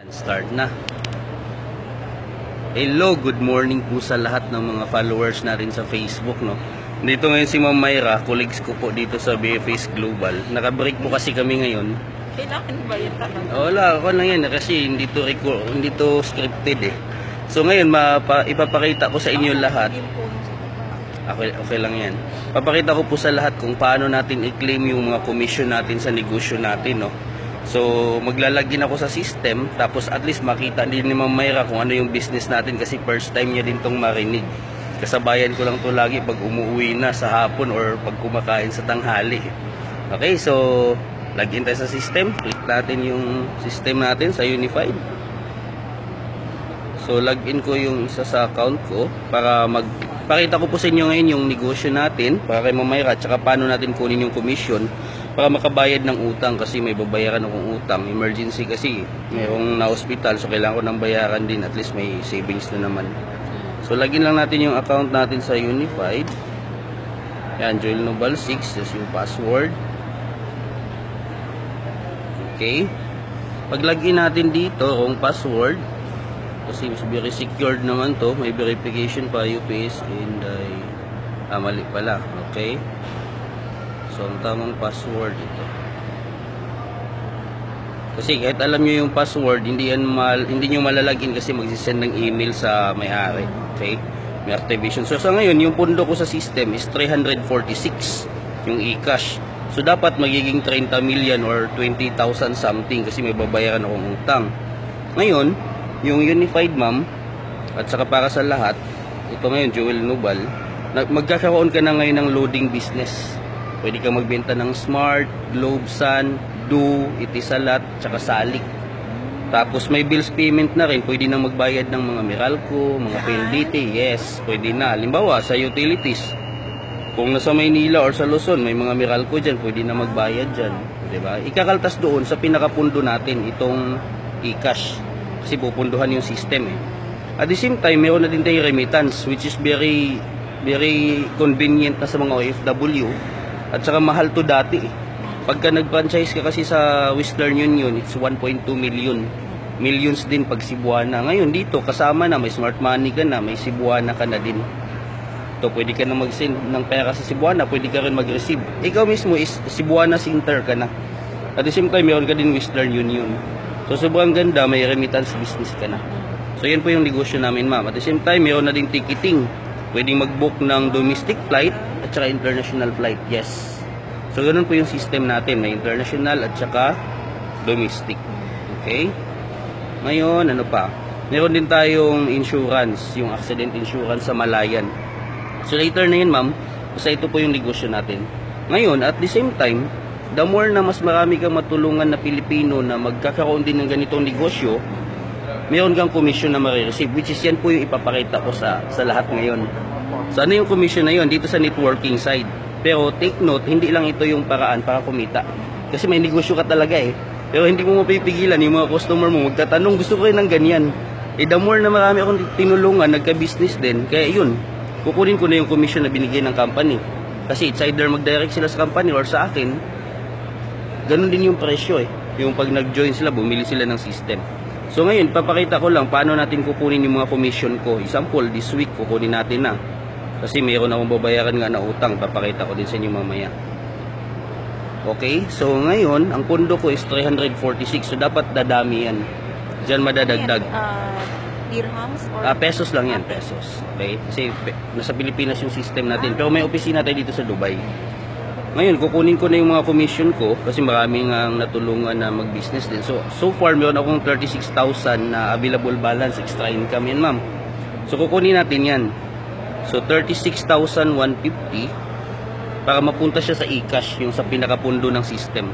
Start na. Hello, good morning po sa lahat ng mga followers natin sa Facebook, no. Dito ngayon si Ma'am Myra, colleagues ko po dito sa BFS Global. Naka-break po kasi kami ngayon. Kailangan ba yan talaga? Wala, ako lang yan kasi hindi to scripted eh. So ngayon ipapakita ko sa inyo lahat. Okay lang yan. Papakita ko po sa lahat kung paano natin i-claim yung mga commission natin sa negosyo natin, no. So, maglalagin ako sa system, tapos at least makita din ni Ma'am Myra kung ano yung business natin kasi first time niya din tong marinig. Kasabayan ko lang to lagi pag umuwi na sa hapon or pag kumakain sa tanghali. Okay, so, login tayo sa system. Click natin yung system natin sa Unified. So, login ko yung isa sa account ko para pakita ko po sa inyo ngayon yung negosyo natin para kay Ma'am Myra at saka paano natin kunin yung commission para makabayad ng utang kasi may babayaran akong utang. Emergency kasi, mayroong na-hospital so kailangan ko ng bayaran din, at least may savings na naman. So login lang natin yung account natin sa Unified. Yan, Joel Nobal 6, that's yung password. Okay, pag login natin dito kung password kasi very secured naman to, may verification pa UPS and mali pala. Okay, so ang tamang password ito. Kasi kahit alam nyo yung password, hindi nyo malalagin kasi magsisend ng email sa may-ari. Okay, may activation. So sa ngayon yung pundo ko sa system is 346 yung e-cash. So dapat magiging 30 million or 20,000 something kasi may babayaran akong utang. Ngayon yung Unified, ma'am, at saka para sa lahat, ito ngayon Joel Nobal, magkakaroon ka na ngayon ng loading business. Pwede kang magbenta ng Smart, Globe, Sun, Do, Itisalat, tsaka Salik. Tapos may bills payment na rin, pwede na magbayad ng mga Meralco, mga PLDT, yes, pwede na. Halimbawa sa utilities, kung nasa Maynila or sa Luzon, may mga Meralco dyan, pwede na magbayad dyan, diba? Ikakaltas doon sa pinakapundo natin itong e-cash kasi pupunduhan yung system eh. At the same time, meron na din tayong remittance which is very convenient na sa mga OFW at saka mahal to dati eh. Pagka nag-franchise ka kasi sa Western Union, it's 1.2 million. Millions din pag Cebuana. Ngayon dito, kasama na, may smart money ka na, may Cebuana ka na din. Ito, pwede ka na mag-send ng pera sa Cebuana, pwede ka rin mag-receive. Ikaw mismo is Cebuana Center ka na. At the same time, meron ka din Western Union. So, sobrang ganda, may remittance business ka na. So, yan po yung negosyo namin, ma'am. At the same time, meron na din ticketing. Pwedeng mag-book ng domestic flight at saka international flight. Yes. So, ganun po yung system natin. May international at saka domestic. Okay? Ngayon, ano pa? Meron din tayong insurance, yung accident insurance sa Malayan. So, later na yun, ma'am. Kasi ito po yung negosyo natin. Ngayon, at the same time, the more na mas marami kang matulungan na Pilipino na magkakaroon din ng ganitong negosyo, mayroon kang commission na marireceive, which is yan po yung ipapakita ko sa lahat ngayon. So ano yung commission na yun? Dito sa networking side. Pero take note, hindi lang ito yung paraan para kumita. Kasi may negosyo ka talaga eh. Pero hindi mo mapipigilan yung mga customer mo magtatanong, gusto ko rin ng ganyan. Eh the more na marami akong tinulungan, nagka-business din, kaya yun, kukunin ko na yung commission na binigay ng company. Kasi it's either mag-direct sila sa company or sa akin, ganun din yung presyo eh. Yung pag nag-join sila, bumili sila ng system. So ngayon, papakita ko lang paano natin kukunin yung mga commission ko. Example, this week kukunin natin na. Kasi mayroon akong babayaran nga na utang. Papakita ko din sa inyo mamaya. Okay, so ngayon, ang pondo ko is 346. So dapat dadami yan. Diyan madadagdag. Dirhams or Pesos lang yan, pesos. Okay, kasi nasa Pilipinas yung system natin. Pero may opisina tayo dito sa Dubai. Ngayon, kukunin ko na yung mga commission ko kasi maraming natulungan na mag-business din. So far, meron akong 36,000 na available balance, extra income yan, ma'am. So, kukunin natin yan. So, 36,150 para mapunta siya sa e-cash, yung sa pinakapundo ng system.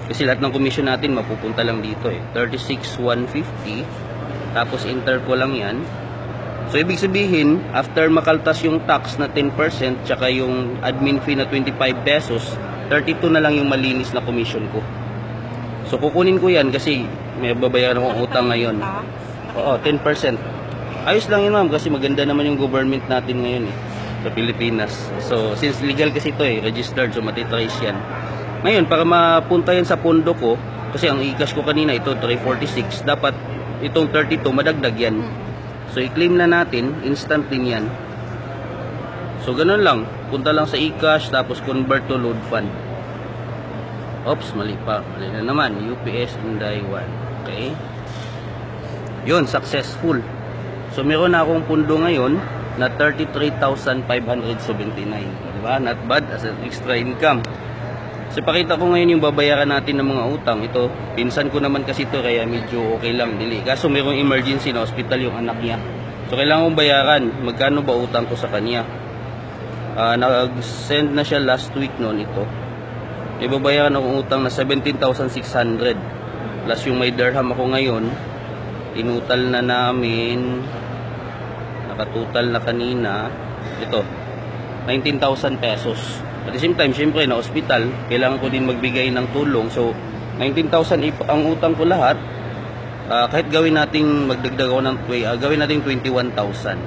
Kasi lahat ng commission natin mapupunta lang dito eh. 36,150 tapos enter ko lang yan. So, ibig sabihin, after makaltas yung tax na 10%, tsaka yung admin fee na 25 pesos, 32 na lang yung malinis na commission ko. So, kukunin ko yan kasi may babayaran akong utang ngayon. Oo, 10%. Ayos lang yun, ma'am, kasi maganda naman yung government natin ngayon eh, sa Pilipinas. So, since legal kasi ito eh, registered, so matitrace yan. Ngayon, para mapunta yan sa pondo ko, kasi ang e-cash ko kanina ito, 346, dapat itong 32, madagdag yan. So, i-claim na natin, instant din yan. So, ganun lang. Punta lang sa eCash, tapos convert to load fund. Oops, mali pa. Mali na naman. UPS Inday 1. Okay. Yun, successful. So, meron na akong pundo ngayon na 33,579. Diba? Not bad as an extra income. So, pakita ko ngayon yung babayaran natin ng mga utang. Ito, pinsan ko naman kasi ito, kaya medyo okay lang. Dili. Kaso mayroong emergency na hospital yung anak niya. So, kailangan kong bayaran. Magkano ba utang ko sa kanya? Nag-send na siya last week noon ito. May babayaran akong utang na 17,600. Plus yung may dirham ako ngayon, tinutal na namin, nakatutal na kanina, ito, 19,000 pesos. At the same time, syempre, na hospital, kailangan ko din magbigay ng tulong. So, 19,000 ang utang ko lahat. Kahit gawin nating magdagdag ako ng gawin nating 21,000.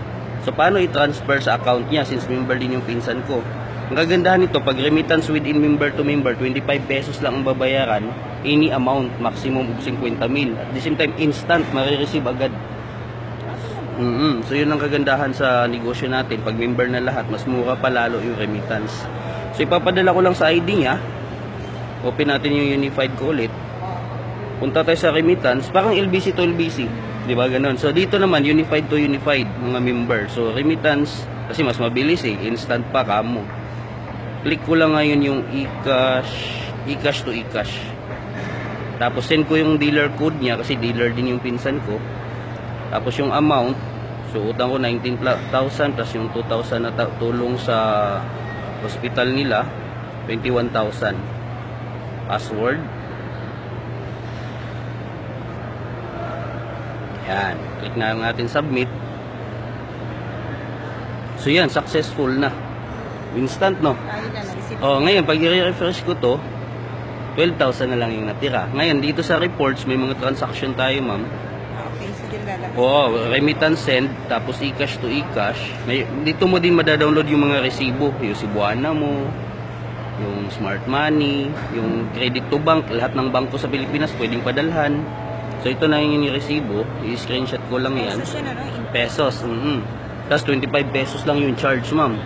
So, paano i-transfer sa account niya since member din yung pinsan ko? Ang kagandahan nito, pag remittance within member to member, 25 pesos lang ang babayaran, any amount, maximum of 50 mil. At the same time, instant, marireceive agad. So, yun ang kagandahan sa negosyo natin. Pag member na lahat, mas mura pa lalo yung remittance. So, ipapadala ko lang sa ID niya. Open natin yung unified ko ulit. Punta tayo sa remittance. Parang LBC to LBC. Diba ganon? So, dito naman, unified to unified, mga member. So, remittance, kasi mas mabilis eh. Instant pa, kamo. Click ko lang ngayon yung eCash to eCash. Tapos, send ko yung dealer code niya, kasi dealer din yung pinsan ko. Tapos, yung amount, so, utang ko 19,000, plus yung 2,000 na tulong sa hospital nila, 21,000. Password. Yan. Click na natin submit. So yan, successful na. Instant, no? Oh, ngayon, pag i-refresh ko to, 12,000 na lang yung natira. Ngayon, dito sa reports, may mga transaction tayo, ma'am. Okay, sige, lalabas. Oh, remittance send, tapos eCash to eCash. Dito mo din madadownload yung mga resibo. Yung Cebuana mo, yung Smart Money, yung Credit to Bank, lahat ng bangko sa Pilipinas pwedeng padalhan. So, ito na yung resibo. I-screenshot ko lang yan. Pesos yan, ano? Pesos. Tapos, 25 pesos lang yung charge, ma'am.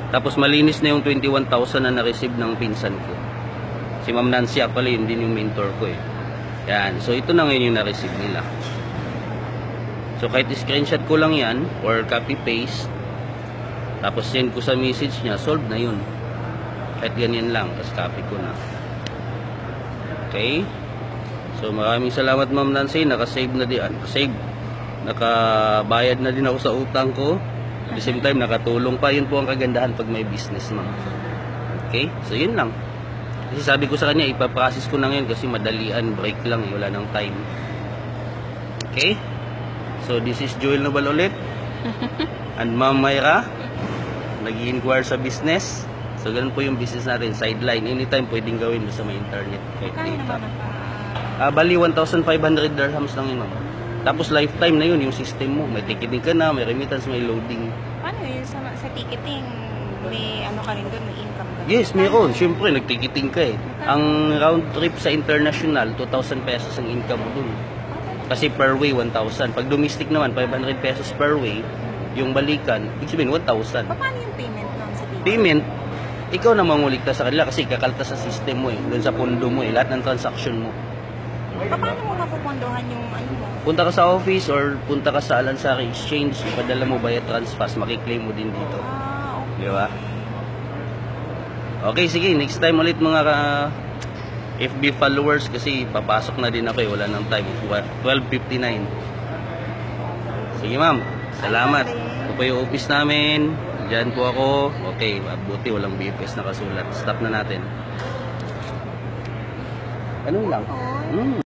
Tapos, malinis na yung 21,000 na na-receive ng pinsan ko. Si Ma'am Nancy, actually, yun din yung mentor ko eh. Yan. So, ito na ngayon yung na-receive nila. So, kahit i-screenshot ko lang yan, or copy-paste, tapos send ko sa message niya, solve na yun. Kahit ganyan lang. Tapos, copy ko na. Okay? So, maraming salamat, Ma'am Nancy. Naka-save na din. Nakabayad na din ako sa utang ko. At the same time, nakatulong pa. Yun po ang kagandahan pag may business, ma'am. Okay? So, yun lang. Kasi sabi ko sa kanya, ipaprocess ko na ngayon kasi madalian. Break lang. Wala nang time. Okay? So, this is Joel Nobal ulit. And Ma'am Myra. Nag-i-inquire sa business. So, ganun po yung business natin. Sideline. Anytime pwedeng gawin sa may internet. Kaya naman Bali 1,500 dirhams lang yun, ma'am. Tapos lifetime na yun yung system mo. May ticketing ka na, may remittance, may loading. Paano yun? Sa ticketing, may ano ka rin doon, may income ka? Yes, meron. Siyempre, nag-ticketing ka eh. Ang round trip sa international, 2,000 pesos ang income mo dun. Kasi per way, 1,000. Pag domestic naman, 500 pesos per way. Yung balikan, ibig sabihin, 1,000. Paano yung payment nun sa ticketing? Payment, ikaw na manguligtas sa kanila kasi kakaltas sa system mo eh. Doon sa pondo mo eh. Lahat ng transaction mo. Paano mo mapupundohan yung ano mo? Punta ka sa office or punta ka sa Alansari Exchange, ipadala mo via Transfast, makiklaim mo din dito. Okay. Di ba? Okay, sige. Next time ulit mga FB followers kasi papasok na din ako eh. Wala nang time. 12:59. Sige ma'am. Salamat. Ito po yung office namin. Diyan po ako. Okay. Buti walang BFS nakasulat. Stop na natin. Ano lang?